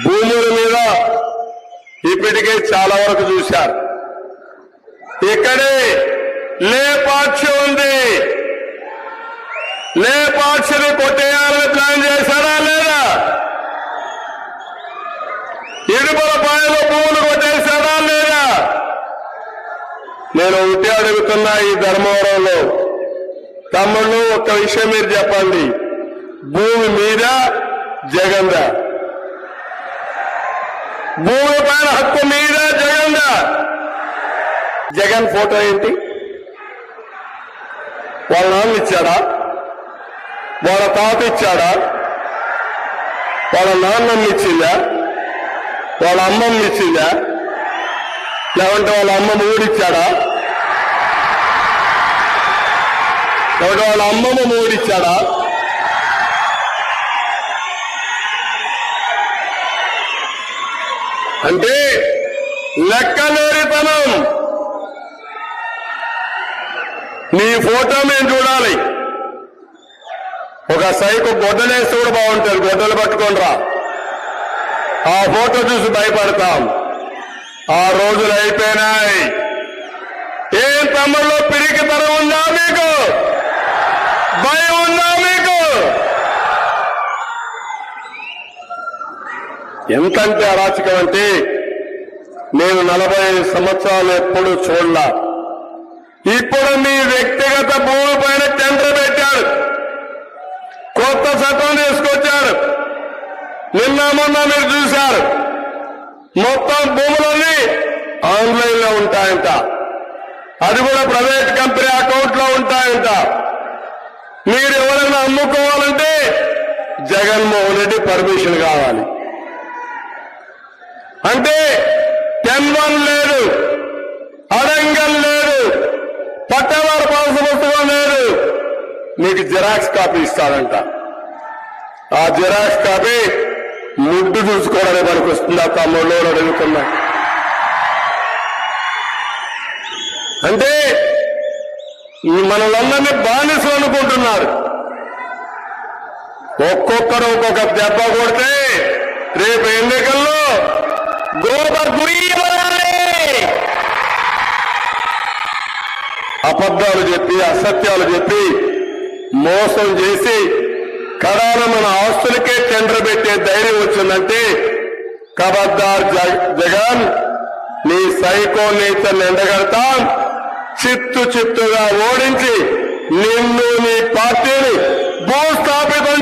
భూముల మీద ఇప్పటికే చాలా వరకు చూశారు. ఇక్కడే లేపాక్షి ఉంది. లేపాక్షిని కొట్టేయాలని ప్లాన్ చేశారా లేదా? ఇడుపులపాయలో భూములు కొట్టేశారా లేదా? నేను ఒకటే అడుగుతున్నా ఈ ధర్మవరంలో, తమ్ముళ్ళు ఒక్క విషయం మీరు చెప్పండి, భూమి మీద జగందా? భూమి పైన హక్కు మీద జగందా? జగన్ ఫోటో ఏంటి? వాళ్ళ నాన్న ఇచ్చాడా? వాళ్ళ తాత ఇచ్చాడా? వాళ్ళ నాన్నమ్మ ఇచ్చిందా? వాళ్ళ అమ్మమ్మ ఇచ్చిందా? లేదంటే వాళ్ళ అమ్మమ్మ ఊరిచ్చాడా? లేదంటే వాళ్ళ అమ్మమ్మ ఊరిచ్చాడా? అంటే లెక్కలేనితనం. నీ ఫోటో మేము చూడాలి. ఒక సైకు గొడ్డలేసి కూడా బాగుంటుంది, గొడ్డలు పట్టుకొని రా, ఆ ఫోటో చూసి భయపడతాం. ఆ రోజులు అయిపోయినాయి. ఏం తమ్ముళ్ళు పిరికితనం ఉందా మీకు? భయం ఉందా మీకు? ఎంతంటే అరాచకం అంటే నేను 45 సంవత్సరాలు ఎప్పుడు చూడలా. ఇప్పుడు మీ వ్యక్తిగత భూమి పైన టెండర్ పెట్టాడు, కొత్త చట్టం తీసుకొచ్చాడు. నిన్న మొన్న మీరు చూశారు, మొత్తం భూములన్నీ ఆన్లైన్ లో ఉంటాయంట. అది కూడా ప్రైవేట్ కంపెనీ అకౌంట్ లో ఉంటాయంట. మీరు ఎవరైనా అమ్ముకోవాలంటే జగన్మోహన్ రెడ్డి పర్మిషన్ కావాలి. అంటే 10-1 లేదు, అడంగల్ లేదు, పట్టవారు పాలసీ పుస్తకం లేదు. మీకు జిరాక్స్ కాపీ ఇస్తారంట. ఆ జిరాక్స్ కాపీ ముడ్డు చూసుకోవడానికి మనకు వస్తుందా తమ్ముళ్ళు అడుగుతున్నా? అంటే మనలందరినీ బానిసలు అనుకుంటున్నారు. ఒక్కొక్కరు ఒక్కొక్క దెబ్బ కొడితే రేపు ఎన్నికల్లో అబద్ధాలు చెప్పి అసత్యాలు చెప్పి మోసం చేసి కడాన మన ఆస్తులకే టెండర్ పెట్టే ధైర్యం వచ్చిందంటే ఖబర్దార్ జగన్, నీ సైకో నేచర్ని ఎండగడతాం. చిత్తుగా ఓడించి నిన్ను నీ పార్టీని భూస్థాపితం